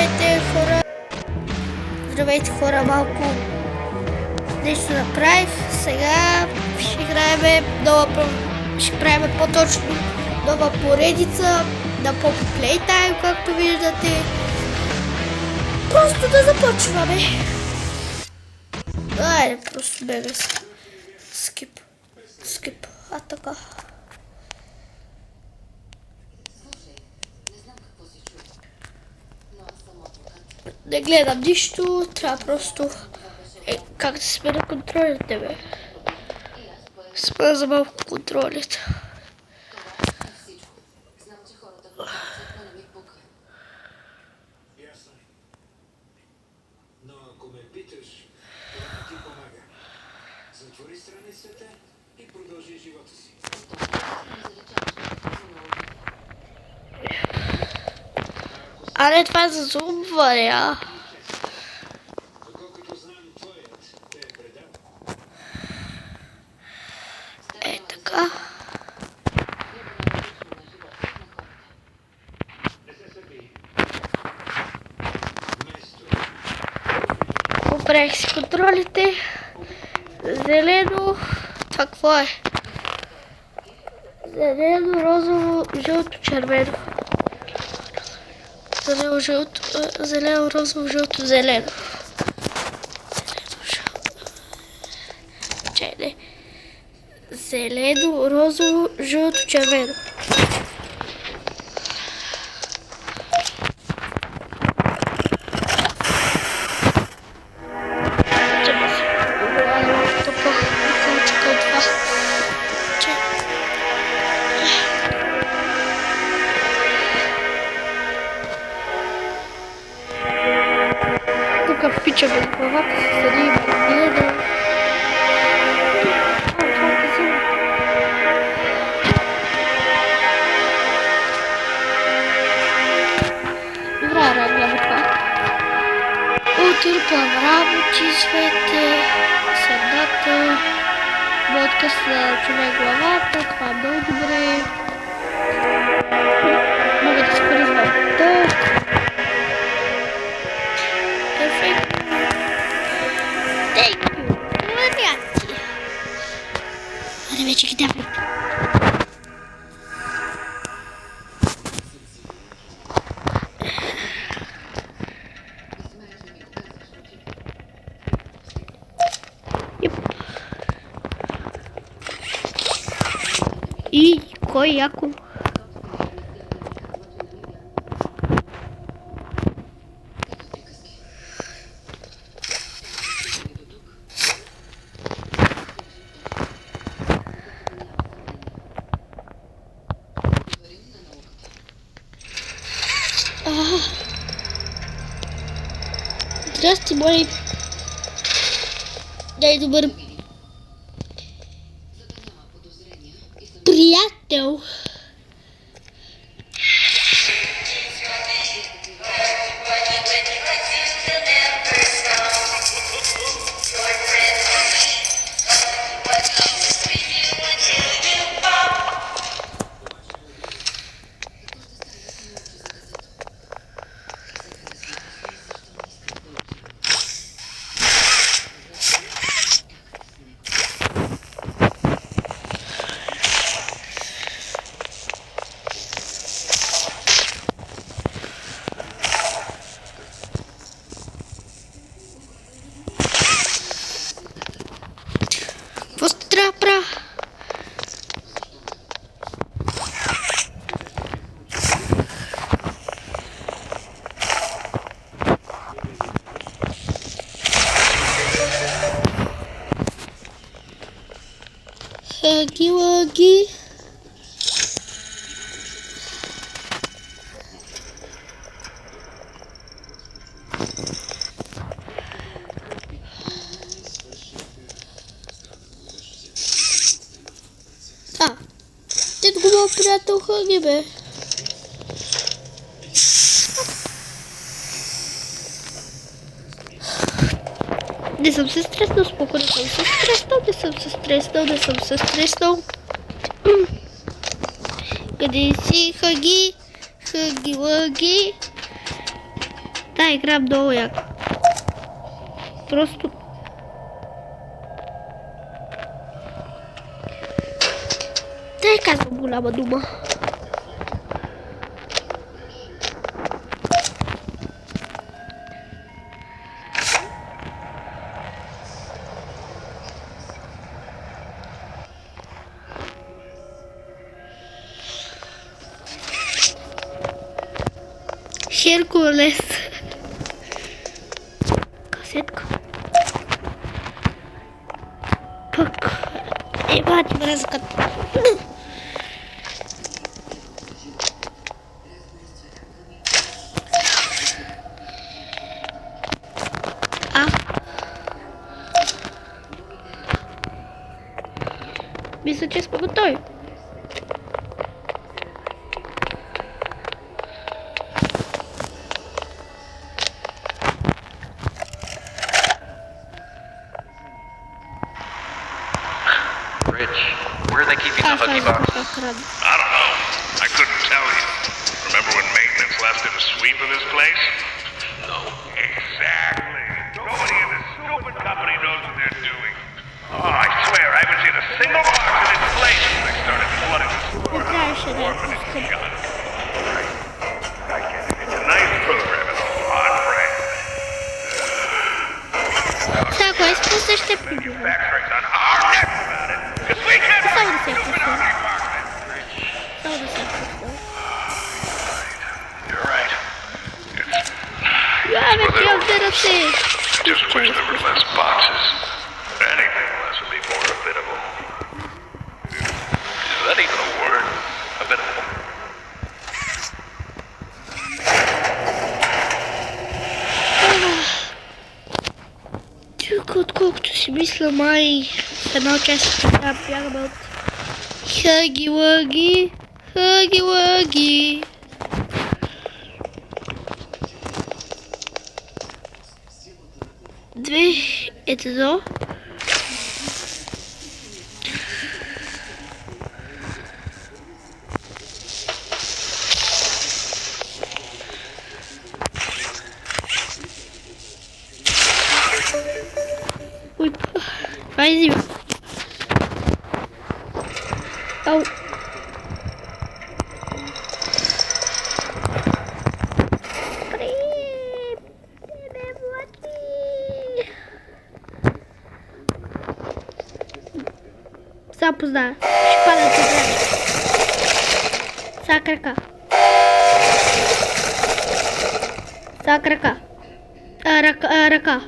Здравейте хора! Здравейте хора, малко нещо направих. Сега ще играем ще правим по-точно нова поредица на Poppy Playtime, както виждате. Просто да започваме. Айде, просто бега се. Скип. А така. Не гледам нищо, трябва просто... как да сме на контролите, бе? Спа за малко контролите. Но ако ме питаш, това ти помага. Затвори страницата и продължи живота си. Але това е за зумване, Доколкото знам, твоят те е предал. Е така. Не се сърди. Вместо Поправих си контролите. Зелено. Това какво е? Зелено, розово, жълто, червено. Зелено, розово, жълто, зелено. Чай, зелено, розово, жълто, червено. Тук пича без главата се седи и гледа. Добра гледа това. Утре план работи, свете, седната, водка с човек главата, това е много добре. Мога да се призвам тук. Perfect. Thank you. Варианти. Аре вече ги давай. И кой яко? Здрасти, мой най-добър приятел. Хаги-лаги. Ти го моят приятел Хаги, бе. Не съм се стреснал, спокойно не съм се стреснал. Къде си, Хаги? Хаги-лаги. Та игра много яка. Просто... Дай казвам голяма дума. Херкулес. Касетка. Пък. Бати мръзката. Мисля, че сме готови. Where are they keeping the Huggy box? I don't know. I couldn't tell you. Remember when maintenance left it a sweep of this place? No. Exactly. Nobody in this stupid company knows what they're doing. Oh, I swear, I haven't seen a single box in its place since they started flooding the storehouse with orphanage junk. It's a nice program and on brand. Сега, изпусна ще прибива. Manufacturing's on our neck about it. Because we can't Само да have се stupid изпусна. Huggy boxes. Само да се изпусна. You're right. Ами, пиотера се. I just wish there were less boxes. Anything less would be more habitable. Is that even a word? Habitable. Тук, отколкото си мисля, май в една част трябва да бягаме от Хъги Лъги. Хъги Лъги. Две, едно. Ой, пойди. Ау. Сега познава. Ще падат от време. Сега крака. Сега крака. Ръка.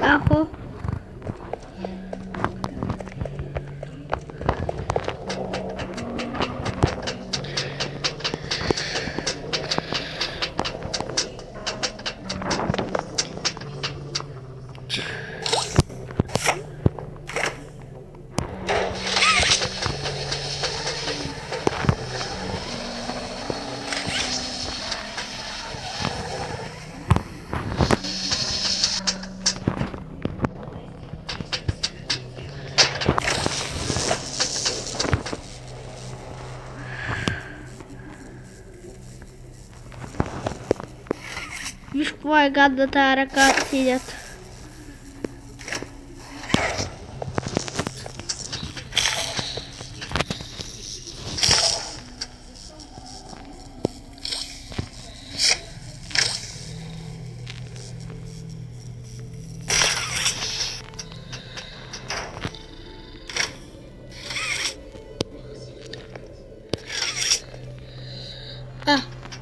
Ахо. Виж какво е гадната ръка сидят.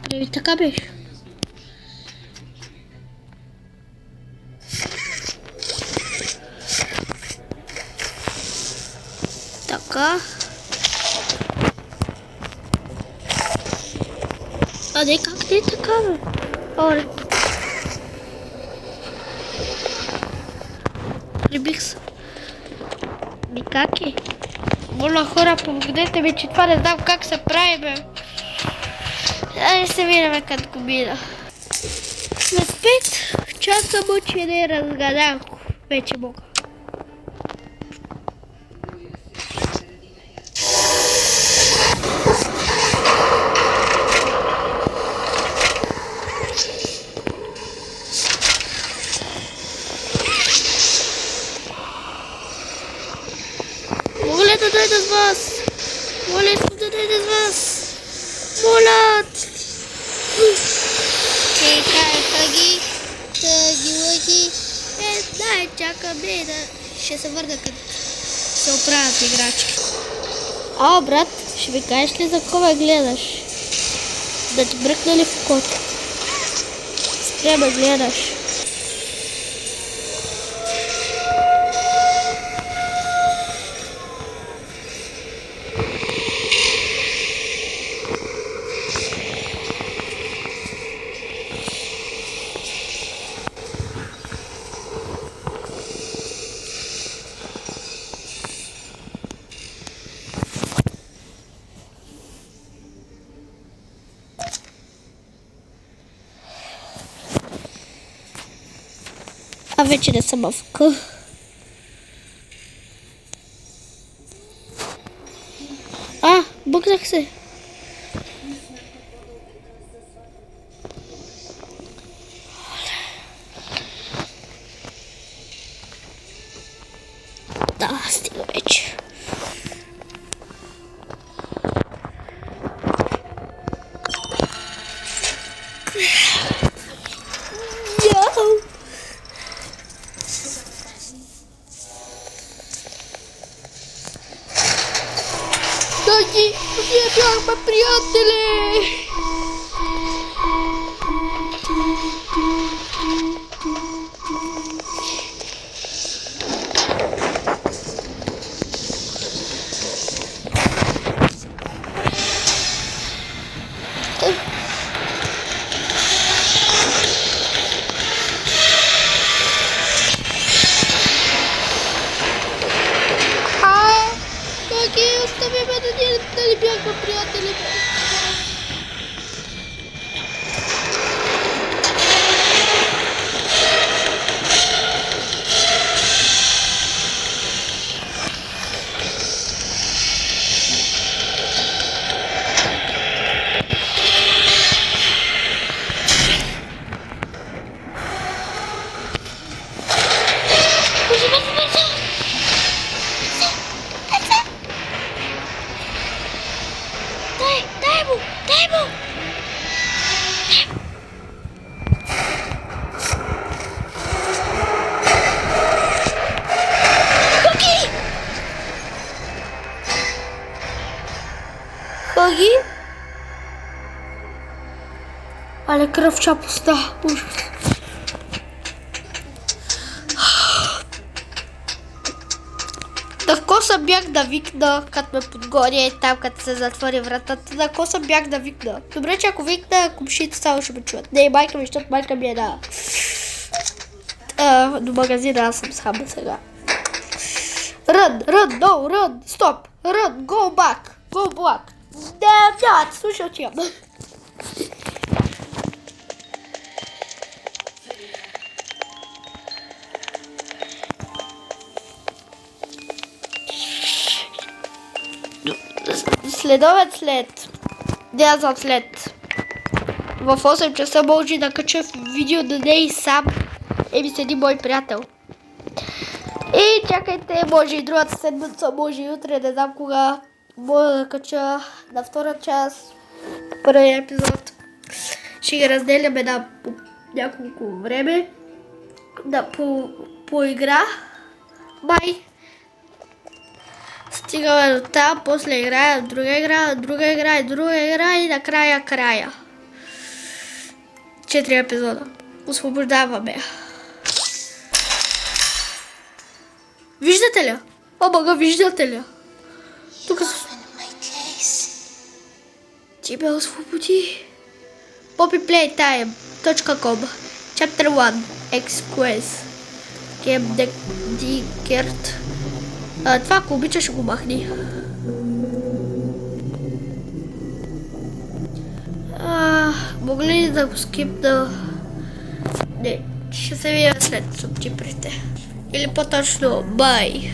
Преди така беше. Така. А не, как не е така, бе? Оле. ремикс. Никак е. Моля хора, помогнете ми, че това не знам как се прави, бе. Дай се видим като го мина. След 5 часа мъчене разгадах. Вече мога. Моля да дойда с вас! Моля да дойда с вас! Моля! Чекай, Хаги! Хаги! Дай, чакаме да... Ще се върна като се оправят играчки. А, брат, ще ми кажеш ли за кого ме гледаш? Да ти бръкна ли в окото? Спре ме гледаш. А вече не съм в К. А, бъкнах се. Да, стига вече. Хаги, ние бяхме приятели! Хаги, остави ме да не бяхме приятели. Дай му! Хаги! Хаги? Але кръв чапоста. Ужас. На коса бях да викна, като ме подгоня там, като се затвори вратата. На коса бях да викна. Добре, че ако викна, комшите само ще ме чуят. Не, майка ми, защото майка ми е до магазина, аз съм сама сега. Run, no, run, stop, run, go back. Да, слушай, отивам. след. В 8 часа може да кача видео да не и сам. Еми седи мой приятел. И чакайте, може и другата седмица, може и утре, не знам кога. Мога да кача на втора част първия епизод. Ще ги разделяме на няколко време. По игра. Бай. Стигаме до там, после играя друга игра и накрая края. 4 епизода. Освобождаваме. Виждате ли? О, бога, виждате ли? Тук ти ме освободи. poppyplaytime.com Chapter 1 X-Quest Дикерт. Това, ако обичаш, го махни. Мога ли да го скипна? Не, ще се видя след субтитрите. Или по-точно, бай.